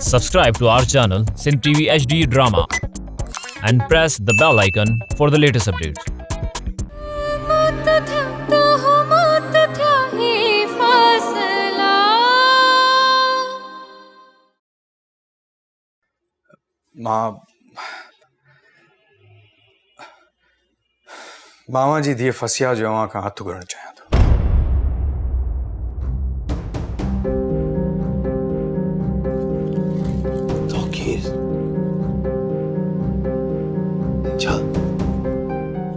Subscribe to our channel Sin TV HD Drama and press the bell icon for the latest updates. मामा जी धीअ फसिया जो अवां खां हथ घुरण चाहियां थो।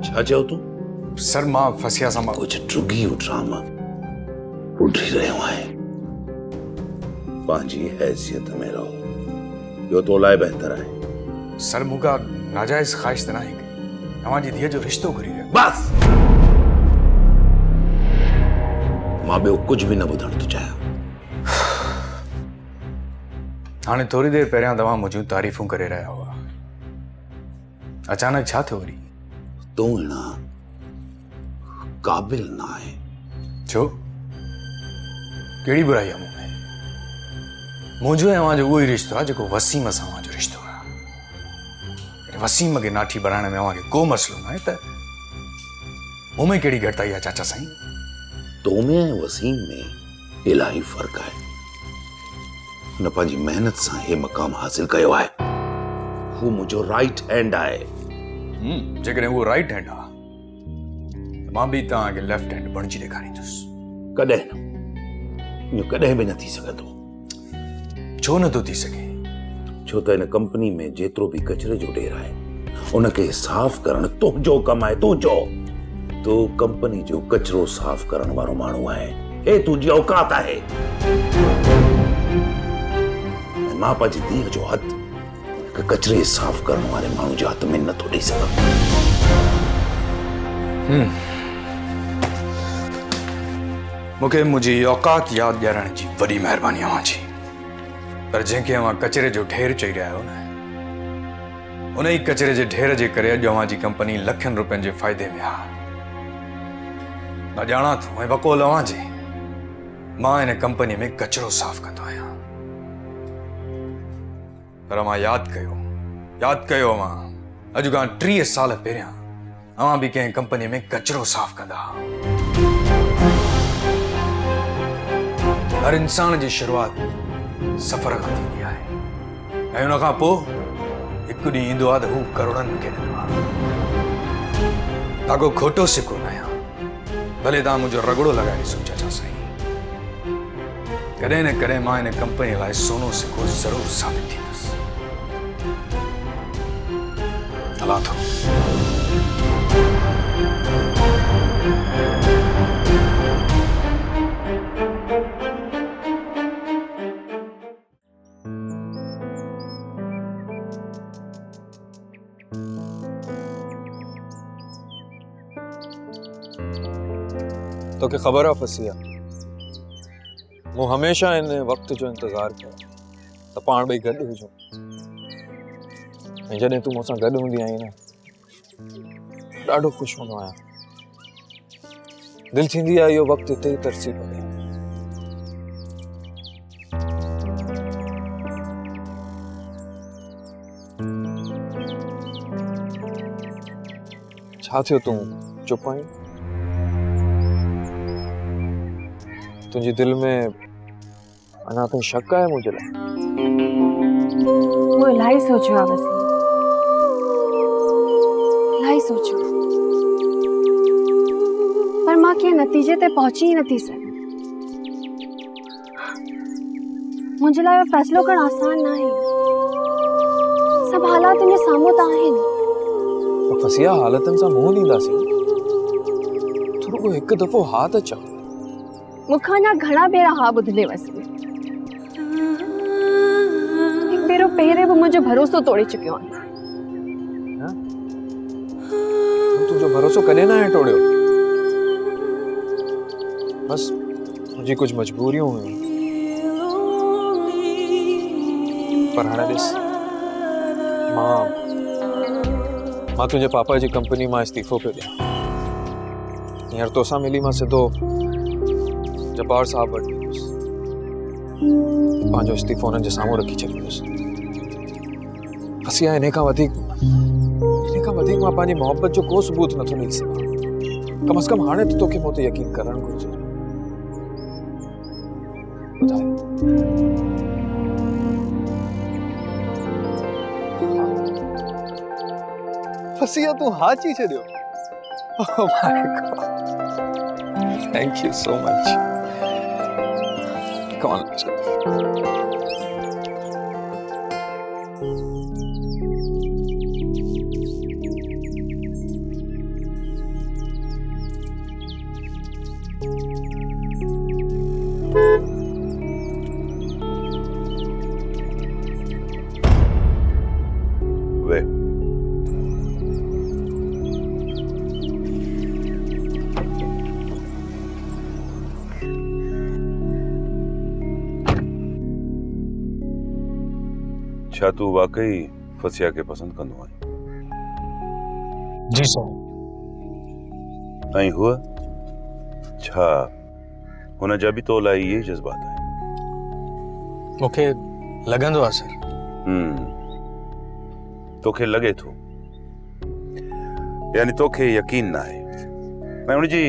छा चयो तूं? सर मां फसिया सां मां कुछ टुगी ड्रामा उठी रहियो आहे। पंहिंजी हैसियत में रहो, यो तो लाइ बहितर आहे। सर मूंखां नाजायज़ ख़्वाहिश त न आहे कि अवां जी धीअ जो रिश्तो घुरी रहियो। बस मां ॿियो कुछ भी न ॿुधण थो चाहियां। हाणे थोरी देरि पहिरियां तव्हां मुंहिंजूं तारीफ़ूं करे रहिया हुआ, अचानक छा थियो वरी? तूं अहिड़ा क़ाबिल न आहे। छो? कहिड़ी बुराई आहे मूं में? मुंहिंजो ऐं अवां जो उहो ई रिश्तो आहे जेको वसीम सां अवां जो रिश्तो आहे। वसीम खे नाठी बढ़ाइण में अवां खे को मसइलो न आहे, त मूं में कहिड़ी घटिताई आहे चाचा साईं? तो में ऐं वसीम में इलाही फ़र्क़ु आहे। हुन पंहिंजी महिनत सां हे मक़ाम हासिल कयो आहे। हू मुंहिंजो राइट हैंड आहे। जेकॾहिं उहो राइट हैंड आहे त मां बि तव्हांखे लेफ्ट हैंड बणिजी ॾेखारींदुसि। कॾहिं न, इहो कॾहिं बि न थी सघंदो। छो नथो थी सघे? छो त हिन कंपनी में जेतिरो भी कचरे जो ढेर आहे उनखे साफ़ करण तुंहिंजो कमु आहे। तूं कंपनी जो कचरो साफ़ करण वारो माण्हू आहे। हे तुंहिंजी औकात आहे। मां पंहिंजी धीअ जो हथ कचरे साफ़ करण वारे माण्हू जे हथ में नथो ॾेई सघां। मूंखे मुंहिंजी औकात यादि ॾियारण जी वॾी महिरबानी अवां जी। पर जंहिंखे अवां कचरे जो ढेर चई रहिया आहियो न, उन ई कचरे जे ढेर जे करे अॼु अवां जी कंपनी लखनि रुपयनि जे फ़ाइदे में आहे। मां ॼाणा थो ऐं बक़ौल अवां जे, मां हिन कंपनीअ में कचरो साफ़ कंदो आहियां। पर अवां यादि कयो अवां, अॼु खां 30 साल पहिरियां अवां बि कंहिं कंपनीअ में कचरो साफ़ कंदा। हर इंसान जी शुरूआति सफ़र खां थींदी आहे ऐं उन खां पोइ हिकु ॾींहुं ईंदो आहे त हू करोड़नि में खेॾंदो आहे। ताको खोटो सिको न आहियां, भले तव्हां मुंहिंजो रगड़ो लॻाए ॾिसो चाचा साईं। कॾहिं न कॾहिं मां हिन कंपनीअ लाइ सोनो सिको ज़रूरु साबित थींदुसि। हलां थो। तो के ख़बर आहे फसिया, मूं हमेशा इन वक्त जो इंतज़ार कयो त पाण ॿई गॾु हुजूं। ऐं जॾहिं तूं मूंसां गॾु हूंदी आहीं न, ॾाढो ख़ुशि हूंदो आहियां। दिलि थींदी आहे इहो वक़्तु हिते ई तरसी पवे। छा थियो, तूं चुप आहीं? तुझी दिल में अना ताईं शक आहे मुझे लाइ? वो इलाही सोचियो आहे वसीम, इलाही सोचियो, पर मां के नतीजे ते पहुची ही न थी सघी। मुझे लाइ वो फैसलो करण आसान न आहे। सब हालात तुंहिंजे साम्हूं त आहिनि। तो फसिया हालतनि सां मुंहुं ॾींदासीं। तूं रुगो हिकु दफ़ो हा त चओ। मूंखां अञा घणा भेरा हा ॿुधंदे वसीम। हिकु भेरो पहिरें बि मुंहिंजो भरोसो तोड़े चुकियो आहे। तुंहिंजो भरोसो कॾहिं न आहे टोड़ियो। बस मुंहिंजी कुछ मजबूरियूं हुयूं। पर हाणे ॾिस, मां तुंहिंजे पापा जी कंपनी मां इस्तीफ़ो पियो ॾियां। हींअर तोसां मिली मां सिधो जब्बार साहब वटि वेंदुसि। पंहिंजो इस्तीफ़ो हुननि जे साम्हूं रखी छॾींदुसि। फसिया इन खां वधीक मां पंहिंजी मोहबत जो को सबूत नथो ॾेई सघां। कम से कम हाणे त तोखे मूं ते यकीन करणु घुरिजे। ॿुधाए फसिया तूं हा चई छॾियो। Oh my God. Thank you so much. Come on, let's go. वे छा तू वाकई फसिया के पसंद कंदो आहीं? जी सर। ऐं हुआ छा हुन जा बि तो लाइ इहे जज़्बात आहिनि? मूंखे लॻंदो आहे सर। तोखे लॻे थो, यानी तोखे यकीन न आहे। ऐं हुनजी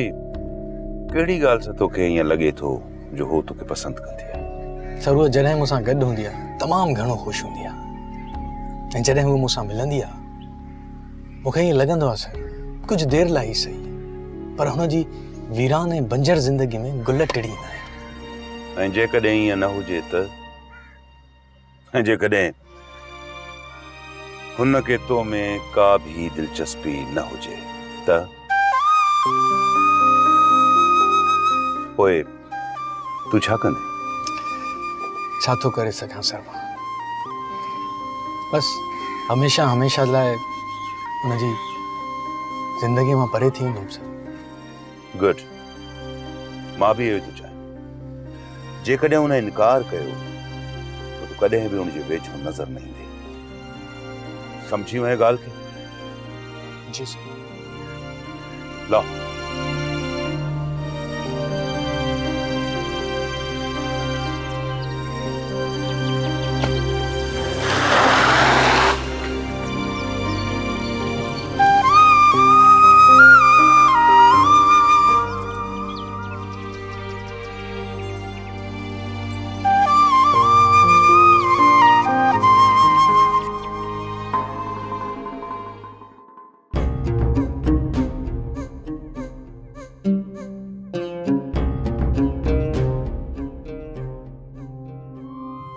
कहिड़ी ॻाल्हि सां तोखे ईअं लॻे थो जो हो तोखे पसंदि कंदी आहे? सर उहा जॾहिं मूंसां गॾु हूंदी आहे तमामु घणो ख़ुशि हूंदी आहे, ऐं जॾहिं उहा मूंसां मिलंदी आहे मूंखे ईअं लॻंदो आहे सर कुझु देरि लाइ ई सही, पर हुनजी वीरान ऐं बंजर ज़िंदगी में गुल टिड़ी ईंदा आहिनि। ऐं जेकॾहिं ईअं न हुजे त, ऐं जेकॾहिं हुन खे तो में का भी दिलचस्पी न हुजे त पोइ तूं छा कंदे? छा थो करे सघां सर मां? बस हमेशा लाइ हुनजी ज़िंदगी मां परे थी वेंदुमि सर। गुड, मां बि इहो थो चाहियां। जेकॾहिं हुन इनकार कयो त तूं कॾहिं बि हुनजे वेझो नज़र न ईंदे। समझी वएं ॻाल्हि खे? जी सर। लो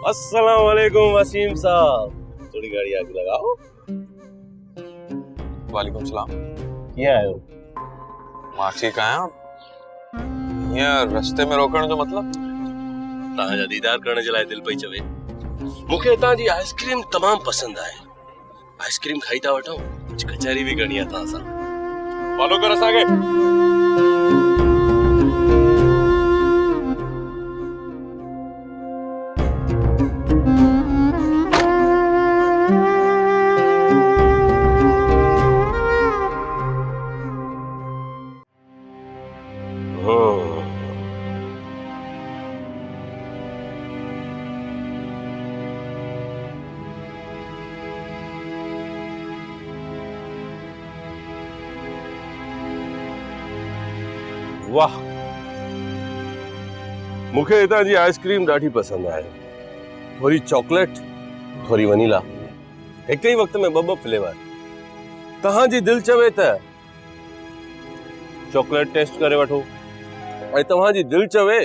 अस्सलाम वालेकुम वसीम साहब, थोड़ी गाड़ी आगे लगाओ। वालेकुम सलाम। क्या आयो? मां ठीक आहियां। हीअं रस्ते में रोकण जो मतलब? तव्हांजा दीदार करण जे लाइ दिलि पई चवे। मूंखे हितां जी आइसक्रीम तमामु पसंदि आहे। आइसक्रीम खाई था वठूं, कुझु कचहरी बि करणी आहे तव्हां सां। फॉलो कर असांखे। वाह, मूंखे हितां जी आइसक्रीम ॾाढी पसंदि आहे। थोरी चॉकलेट, थोरी वनीला, हिक ई वक्त में ॿ फ्लेवर। तव्हांजी दिलि चवे त चॉकलेट टेस्ट करे वठो, ऐं तव्हांजी दिलि चवे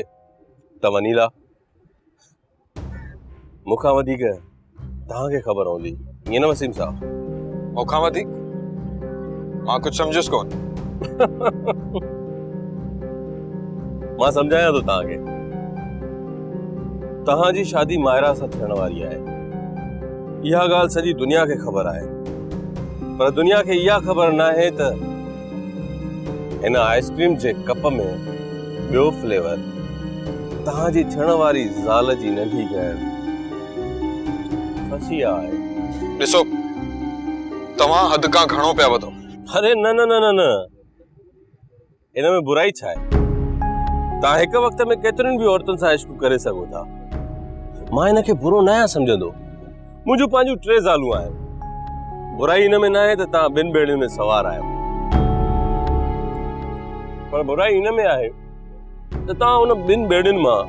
त वनीला। मूंखां वधीक तव्हांखे ख़बर हूंदी, ईअं न वसीम साहब? मूंखां वधीक? मां कुझु सम्झुसि कोन। मां सम्झायां थो तव्हांखे। तव्हांजी शादी मायरा सां थियण वारी आहे। इहा ॻाल्हि सॼी दुनिया खे ख़बर आहे, पर दुनिया खे इहा ख़बर न आहे त हिन आइसक्रीम जे कप में ॿियो फ्लेवर तव्हांजी थियण वारी ज़ाल जी नंढी भेण फसिया आहे। ॾिसो, तव्हां हद खां घणो पिया वधो। अरे न न न न न, इन में बुराई छा आहे? तव्हां हिक वक्त में केतिरियुनि बि औरतुनि सां इश्क करे सघो था, मां इनखे बुरो न आहियां सम्झंदो। मुंहिंजूं पंहिंजूं 3 ज़ालूं आहिनि। बुराई हिन में न आहे त तव्हां 2 बेड़ियुनि में सवार आहियो, पर बुराई हिन में आहे त तव्हां उन 2 बेड़ियुनि मां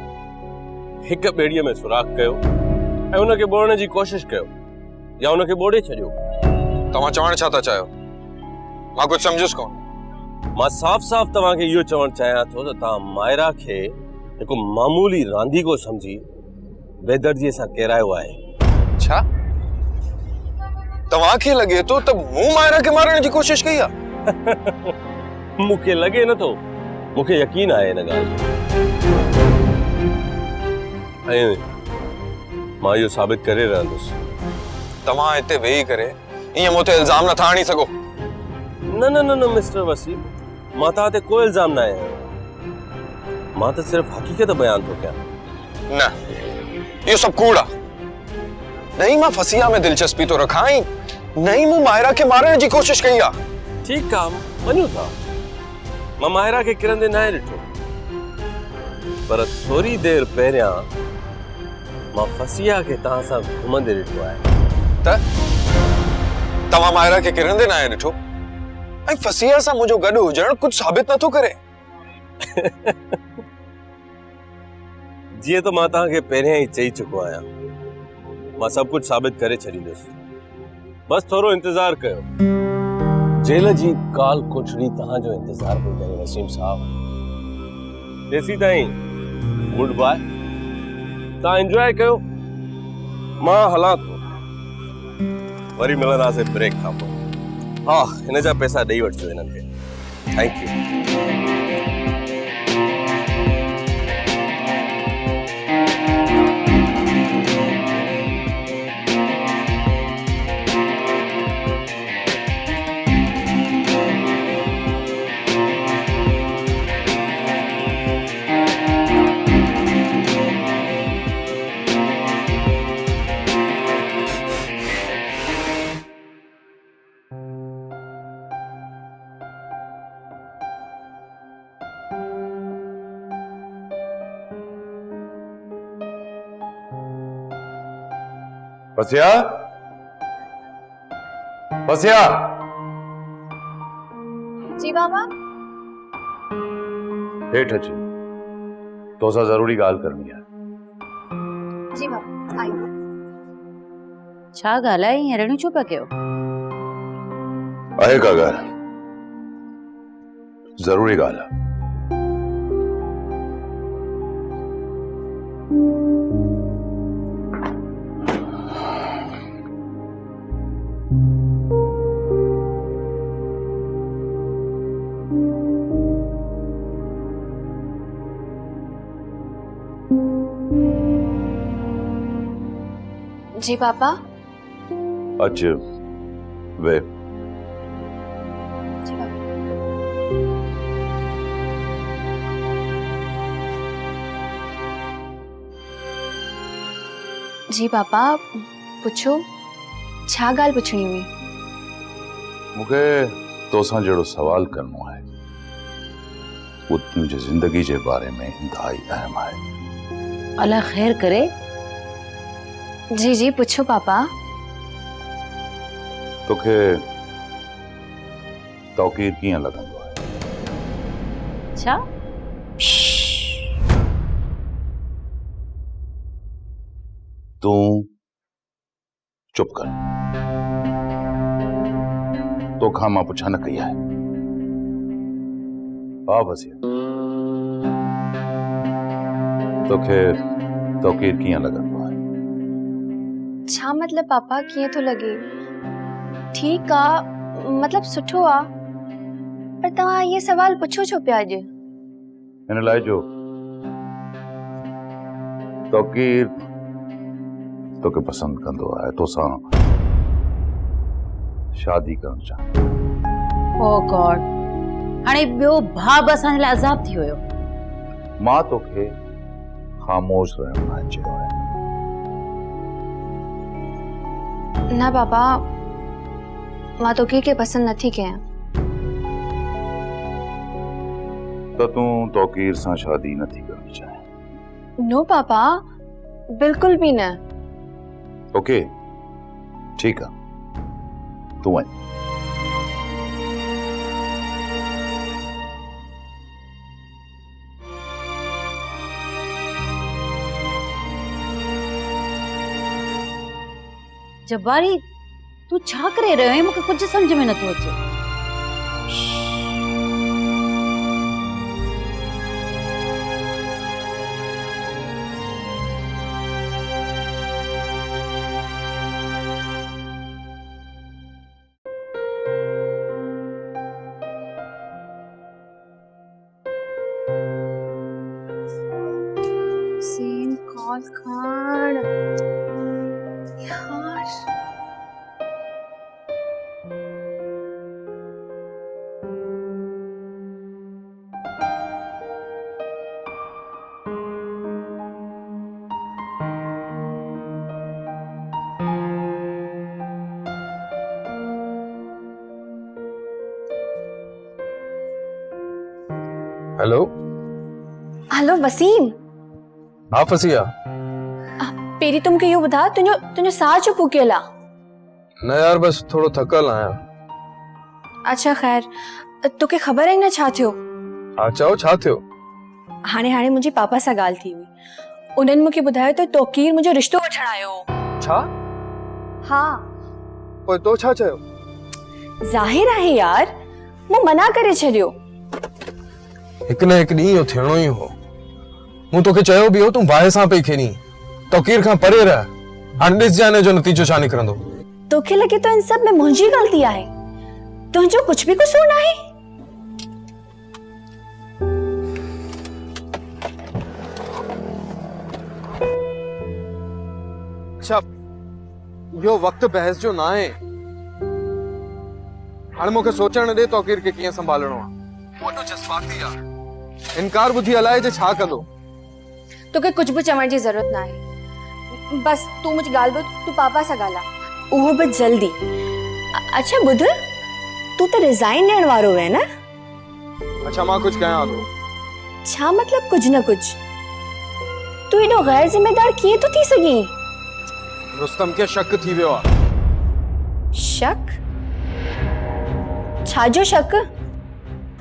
हिक बेड़ीअ में सुराख कयो ऐं उनखे ॿोड़ण जी कोशिश कयो या उनखे ॿोड़े छॾियो। तव्हां चवण छा था चाहियो? मां कुछ समझुसि कोन। मां साफ़ साफ़ तव्हांखे इहो चवणु चाहियां थो त तव्हां मायरा खे हिकु मामूली रांदीको समझी बेदर्दीअ सां किरायो आहे। छा तव्हांखे लॻे थो त मूं मायरा खे मारण जी कोशिश कई आहे? मूंखे लॻे नथो, मूंखे यकीन आहे हिन ॻाल्हि जो ऐं मां इहो साबित करे रहंदुसि। तव्हां हिते वेही करे ईअं मूं ते इल्ज़ाम नथा हणी सघो। न न न न मिस्टर वसीम, मां तव्हां ते कोई इल्ज़ाम न आहियां। मां त सिर्फ़ हक़ीक़त बयान थो कयां। न, इहो सभु कूड़ आहे। नहीं मां फसिया में दिलचस्पी तो रखा ही, नहीं मूं मायरा के मारण जी कोशिश कई आहे। ठीकु आहे, मञूं था, मां मायरा खे किरंदे न ॾिठो, पर थोरी देरि पहिरियां मां फसिया खे तव्हां सां घुमंदे ॾिठो आहे। त तव्हां मायरा खे किरंदे न ॾिठो ऐं फसिया सां मुंहिंजो गॾु हुजण कुझु साबित नथो करे। जीअं त मां तव्हांखे पहिरियां ई चई चुको आहियां, मां सभु कुझु साबित करे छॾींदुसि। बस थोरो इंतज़ार कयो। जेल जी काल कोठड़ी तव्हांजो इंतज़ार पई करे वसीम साहब। तेसी ताईं गुड बाय। तव्हां एंजॉय कयो, मां हलां थो। वरी मिलंदासीं ब्रेक खां पोइ। हा, हिन जा पैसा ॾेई वठिजो हिननि खे। Thank you. फसिया, फसिया। जी बाबा। हेठ अच, तोसां ज़रूरी ॻाल्हि करणी आहे। जी बाबा, आई। छा ॻाल्हि आहे? हीअं रड़ियूं छो पिया कयो? आहे का ॻाल्हि? ज़रूरी ॻाल्हि आहे। जी पापा। अच वे। जी पापा। जी पापा, पुछो, छा ॻाल्हि पुछणी हुई? मूंखे तोसां जहिड़ो सवाल करणो आहे, वो तुंहिंजी ज़िंदगी जे बारे में इंतहाई अहम आहे। अल्लाह खैर करे। जी जी पुछो पापा। तोखे तौकीर कीअं लॻंदो आहे? छा? तूं चुप कर। तोखां मां पुछा न कई आहे। हा फसिया, तोखे तौकीर कीअं लॻंदो आहे? छा मतलब पापा, कीअं थो लॻे? ठीक आ, मतलब सुठो आ, पर तव्हां ये सवाल पुछो छो पिया अॼु? हिन लाइ जो तौकीर तोखे पसंद कंदो आहे, तोसां शादी करण चाहे। ओ गॉड, हाणे ॿियो भाउ बि असांजे लाइ अज़ाब थी वियो। मां तोखे ख़ामोश रहण लाइ चयो आहे। ना पापा, मां तोखे के पसंद नथी कयां। त तूं तौकीर सां शादी नथी करणी चाहे? नो पापा, बिल्कुल भी न। ओके ठीक है, तू वञ। जब्बारी तू छा करे रहियो आहीं? मूंखे कुछ समझ में नथो अचे। सेम कॉल कर यार। हेलो हेलो वसीम, हाँ फसिया। पेरी तुमके यो बुधा तुझो साह चो पुकेला। न यार बस थोड़ो थकल आया। अच्छा खैर, तोके खबर है ना छा थियो? हाँ चओ छा थियो? हाणे हाणे मुंहिंजे पापा सां ॻाल्हि थी हुई। उन्हनि मूंखे ॿुधायो त तोकीर मुंहिंजो रिश्तो वठण आयो हो। छा? हाँ। पोइ तो छा चयो? ज़ाहिर आहे यार, मूं मना करे छॾियो। हिक न हिक ॾींहुं इहो थियणो ई हो। मूं तोखे चयो बि हो तूं बाहि सां पई खेनी, तोकीर खां परे रह। हाणे ॾिस जाने जो नतीजो छा निकिरंदो। तोखे लॻे तो इन सब में मुंहिंजी ग़लती आहे, तुंहिंजो कुछ भी कसूर नाहे। अच्छा यो वक्त बहस जो ना है। हाणे मूंखे सोचण ॾे तोकीर खे कीअं संभालणो आहे। वॾो जज़्बाती आहे, इनकार ॿुधी अलाए जे छा कंदो। तोखे कुछ भी चवण जी जरूरत ना है। बस तू मुझे ॻाल्हि ॿुध, तू पापा सां ॻाल्हा, उहो बि जल्दी। अच्छा ॿुध, तू त रिजाइन ॾियण वारो है ना? अच्छा मां कुछ कयां थो? छा मतलब कुछ न कुछ? तू एॾो गैर जिम्मेदार कीअं तो थी सघीं? रुस्तम के शक थी वियो आहे। शक? छाजो शक?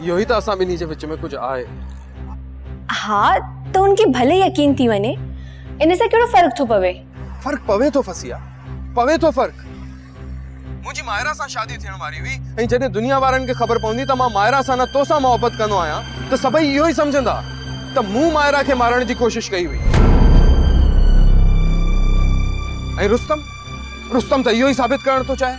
इहो ई त असां ॿिन्ही जे विच में कुछ आहे। हाँ तो उनकी भले यकीन थी वने, इन से कहिड़ो फर्क थो पवे? फर्क पवे तो फसिया, पवे तो फर्क। मुंहिंजी मायरा सां शादी थियण वारी हुई ऐं जॾहिं दुनिया वारनि खे ख़बर पवंदी त मां मायरा सां न तोसां मोहबत कंदो आहियां त सभई इहो ई समझंदा त मूं मायरा खे मारण जी कोशिश कई हुई। ऐं रुस्तम त इहो ई साबित करण थो चाहे।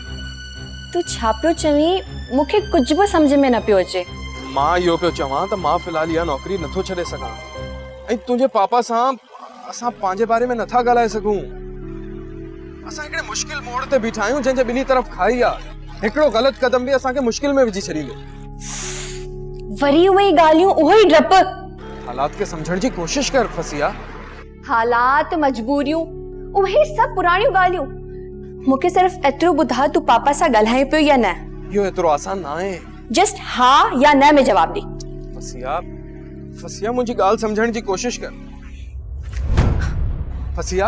तू छा पियो चवीं? मूंखे कुछ भी समझ में न पियो अचे। मां इहो पियो चवां त मां फ़िलहाल इहा नौकरी नथो छॾे सघां ऐं तुंहिंजे पापा सां असां पंहिंजे बारे में नथा ॻाल्हाए सघूं। असां हिकिड़े मुश्किल मोड़ ते बीठा आहियूं जंहिंजे ॿिन्ही तरफ़ खाई आहे। हिकिड़ो ग़लति कदम बि असांखे मुश्किल में विझी छॾींदो। वरी उहे ई ॻाल्हियूं, उहो ई डप। हालात खे समझण जी कोशिश कर फसिया। हालात, मजबूरियूं, उहे सब पुराणियूं ॻाल्हियूं। मूंखे सिर्फ एतिरो ॿुधा, तू पापा सां ॻाल्हाए पियो या न? इहो एतिरो आसान ना आहे। जस्ट हाँ या न में जवाब ॾे। फसिया मुंहिंजी ॻाल्हि समझण जी कोशिश कर। फसिया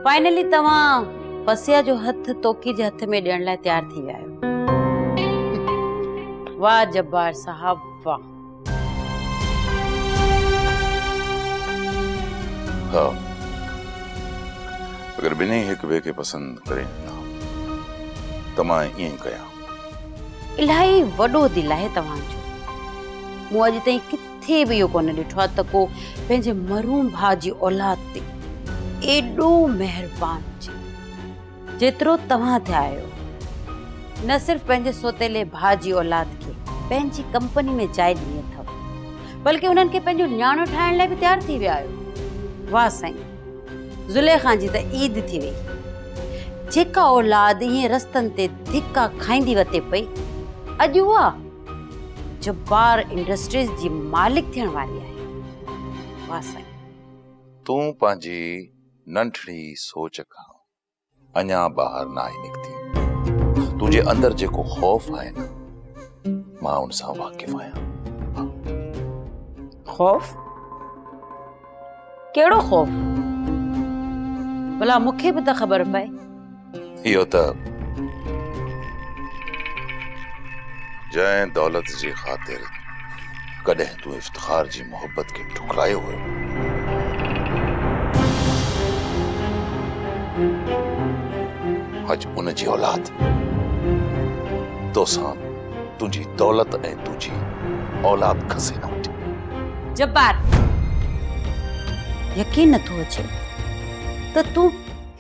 फाइनली तव्हां फसिया जो हथ तोकी जे हथ में ॾियण लाइ तैयार थी विया आहियो। वाह जब्बार साहब वाह। हाँ, अगर बिन्ही हिक ॿिए खे पसंद करें त मां ईअं ई कयां। इलाही वॾो दिल आहे तव्हांजो। मूं अॼु ताईं किथे बि इहो कोन ॾिठो आहे त को पंहिंजे मरूम भाउ जी औलाद ते एॾो महिरबान हुजे जेतिरो तव्हां थिया आहियो। न सिर्फ पंहिंजे सोतेले भाउ जी औलाद खे पंहिंजी कंपनी में जाइ ॾिनी अथव, बल्कि उन्हनि खे पंहिंजो न्याणो ठाहिण लाइ बि तैयार थी विया आहियो। वाह साईं, ज़ुलेखा जी त ईद थी वई। जेका औलाद ईअं रस्तनि ते धिका खाईंदी वते पई, अॼु उहा जब्बार इंडस्ट्रीज जी मालिक थियण वारी आहे। वाह साईं। तूं पंहिंजी नंढड़ी सोच खां अञा ॿाहिरि न आई निकिती। तुंहिंजे अंदरि जेको ख़ौफ़ आहे न, मां उन सां वाक़िफ़ आहियां। खौफ़? कहिड़ो खौफ़? भला मूंखे बि त ख़बर पए। इहो त जंहिं दौलत जी ख़ातिर कॾहिं तूं इफ्तिखार जी मोहब्बत खे ठुकरायो हुयो, अॼु उन जी औलाद तोसां तुंहिंजी दौलत ऐं तुंहिंजी औलाद खसे न वठी। जब्बार, यकीन नथो अचे त तूं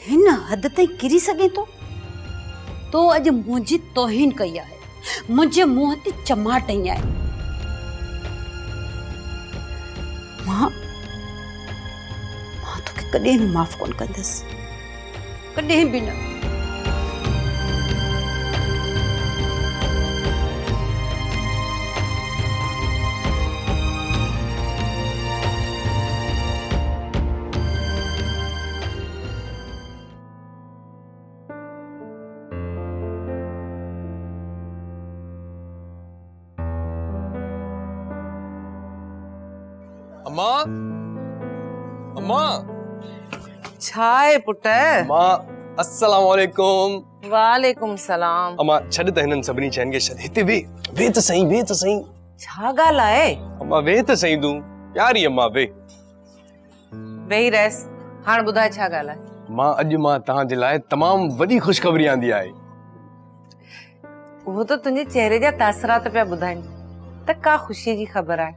हिन हद ताईं किरी सघे थो? तो अॼु मुंहिंजी तौहीन कई आहे, मुंहिंजे मुंहं ते चमाट हई आहे। मां तोखे कॾहिं बि माफ़ कोन कंदसि, कॾहिं बि न। अम्मा, अम्मा, छाए पुट? अम्मा, अस्सलाम वालेकुम। वालेकुम सलाम। अम्मा छॾ त हिननि सभिनी चइनि खे छॾ, हिते वे त सही, वे त सही। छा ॻाल्हि आहे? अम्मा वे त सही तूं, प्यारी अम्मा वे। वेही रहस, हाणे ॿुधाए छा ॻाल्हि आहे? मां अॼु मां तव्हांजे लाइ तमामु वॾी ख़ुशख़बरी आंदी आहे। उहो त तुंहिंजे चेहरे जा तासरात पिया ॿुधाइनि त का ख़ुशीअ जी ख़बर आहे।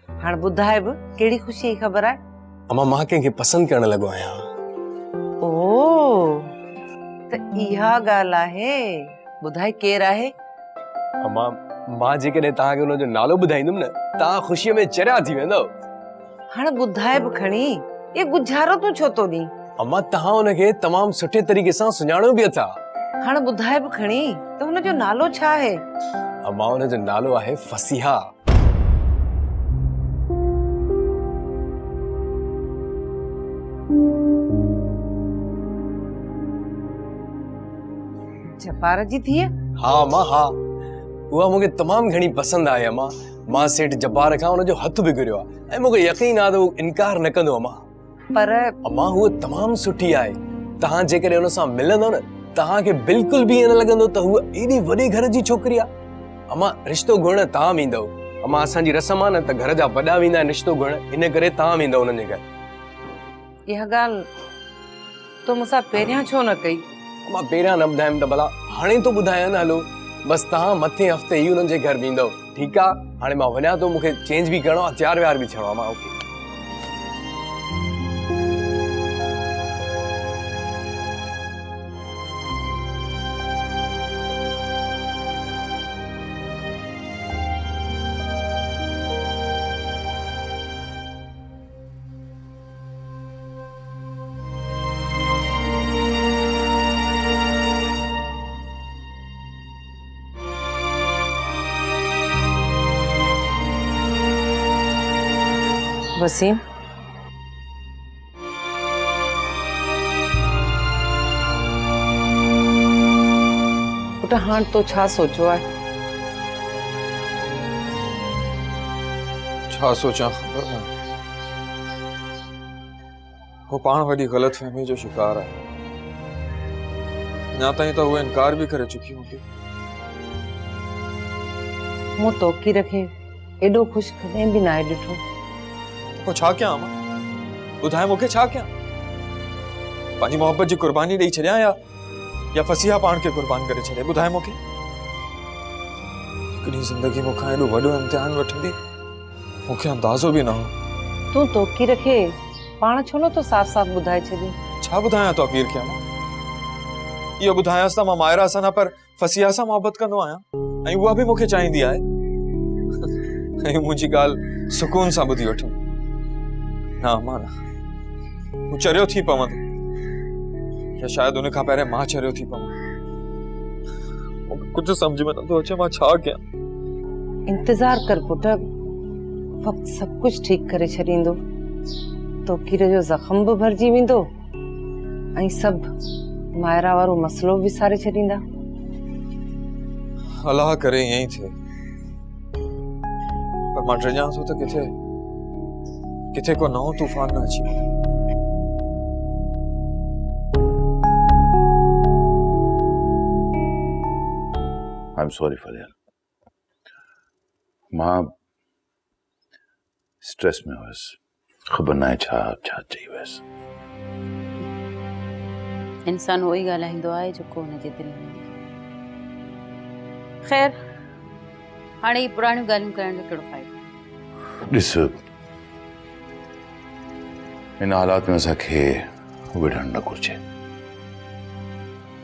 हाणे ॿुधाए बि कहिड़ी ख़ुशीअ जी ख़बर आहे? अम्मा मां कंहिंखे पसंदि करण लॻो आहियां। ओ त इहा ॻाल्हि आहे। ॿुधाए केरु आहे? अम्मा मां जेकॾहिं तव्हांखे हुनजो नालो ॿुधाईंदुमि न, तव्हां ख़ुशीअ में चरिया थी वेंदव। हाणे ॿुधाए बि खणी, ये गुजारो तूं छो थो ॾीं? अम्मा तव्हां हुनखे तमामु सुठे तरीक़े सां सुञाणो बि अथा। हाणे ॿुधाए बि खणी त हुनजो नालो छा आहे? अम्मा हुनजो नालो आहे फसीहा। जब्बार जी धीअ? हा मां हा, उहा मूंखे तमामु घणी पसंदि आहे अम्मा। मां सेठ जब्बार खां हुनजो हथ बि घुरियो आहे ऐं मूंखे यकीन आहे त उहो इनकार न कंदो अम्मा। पर अम्मा हूअ तमामु सुठी आहे। तव्हां जेकॾहिं हुन सां मिलंदव न, तव्हांखे बिल्कुलु बि ईअं न लॻंदो त हूअ एॾी वॾे घर जी छोकिरी आहे। अम्मा रिश्तो घुरण तव्हां वेंदव। अम्मा असांजी रस्म आहे न त घर जा वॾा वेंदा आहिनि रिश्तो घुरण, इन करे तव्हां वेंदव हुननि जे घर। इहा ॻाल्हि तो मूंसां पहिरियां छो न कई? मां पहिरियां न ॿुधायमि त भला हाणे तो ॿुधायां न। हलो बसि तव्हां मथे हफ़्ते ई हुननि जे घर वेंदव, ठीकु आहे? हाणे मां वञा थो, मूंखे चेंज बि करिणो आहे, तयार व्यार बि थियणो आहे। मां ओके। वसीम, पुट हाणे तो छा सोचो आहे? छा सोचां ख़बर न। वो पाण वॾी ग़लतफ़हमी जो शिकार आहे। अञा ताईं त उहो इनकार बि करे चुकी हूंदी। मूं तोकीर खे एॾो ख़ुशि कॾहिं बि न आहे ॾिठो। पोइ छा कयां अम्मा? ॿुधाए मूंखे छा कयां? पंहिंजी मोहब्बत जी कुर्बानी ॾेई छॾियां या फसीहा पाण खे कुर्बान करे छॾे? ॿुधाए मूंखे। हिकिड़ी ज़िंदगी मूंखां एॾो वॾो इम्तिहान वठंदी, मूंखे अंदाज़ो बि न हो। तूं तोकीर खे पाण छो न तो साफ़ साफ़ ॿुधाए छॾी? छा ॿुधायां तोकीर खे अम्मा? इहो ॿुधायांसि त मां मायरा सां न पर फसीहा सां मोहब्बत कंदो आहियां ऐं उहा बि मूंखे चाहींदी आहे ऐं मुंहिंजी ॻाल्हि सुकून सां ॿुधी वठंदी। न अम्मा न, हू चरियो थी पवंदो या शायदि उन खां पहिरियों मां चरियो थी पवां। मूंखे कुझु सम्झ में नथो अचे मां छा कयां। इंतज़ार कर पुट, वक़्तु सभु कुझु ठीकु करे छॾींदो। तोकीर जो ज़ख़्म बि भरिजी वेंदो ऐं सभु मायरा वारो मसलो बि विसारे छॾींदा। अलाह करे ईअं ई थिए, पर मां ड्रिजां थो त किथे किथे को नओं तूफ़ान न अची वञे। I'm sorry फरियाल, मां स्ट्रेस में हुयसि, ख़बर न आहे छा चई वियसि। इंसान उहो ई ॻाल्हाईंदो आहे जेको हुनजे दिलि में। ख़ैर, हाणे ही पुराणियूं ॻाल्हियूं करण जो कहिड़ो फ़ाइदो? ॾिस, इन हालात में असांखे विढ़ण न घुरिजे।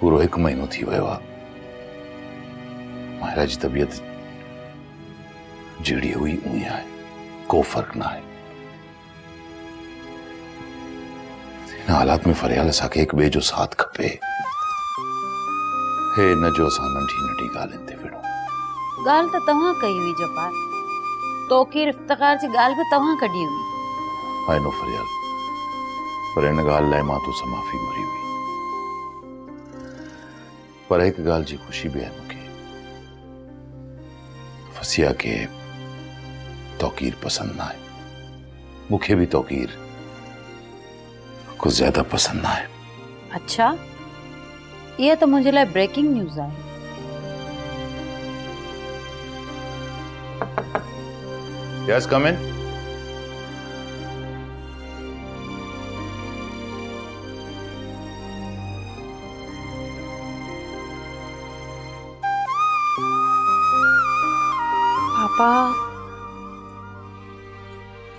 पूरो 1 महीनो थी वियो आहे। मायरा जी तबीयत जहिड़ी हुई उही आहे, को फ़र्क़ु न आहे। इन हालात में फरियाल असांखे हिक ॿिए जो साथ खपे। हे न जो असां नंढी नंढी ॻाल्हियुनि ते विढ़ूं। ॻाल्हि त तव्हां कई हुई जब्बार, तौक़ीर इफ़्तिख़ार जी ॻाल्हि बि तव्हां कढी हुई। आई नो फरियाल, पर इन ॻाल्हि लाइ मां तोसां माफ़ी घुरी हुई। पर हिक ॻाल्हि जी ख़ुशी बि आहे मूंखे, फसिया खे तौक़ीर पसंदि न आहे। मूंखे बि तौक़ीर कुछ ज्यादा पसंद ना है। अच्छा, यह तो मुझे लिए ब्रेकिंग न्यूज़ है। Yes, come in. पापा,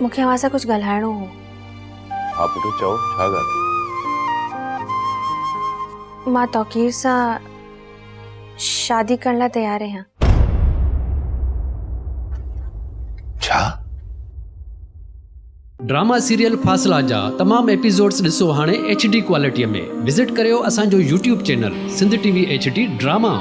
मूंखे अव्हां सां कुछ ॻाल्हाइणो हो। हाँ पुटु, चओ, छा ॻाल्हि? मां तौक़ीर सां शादी करण लाइ तैयार आहियां। छा? ड्रामा सीरियल फ़ासिला जा तमाम एपिसोड्स ॾिसो हाणे HD क्वालिटीअ में। विज़िट करियो असांजो YouTube channel Sindh TV HD drama.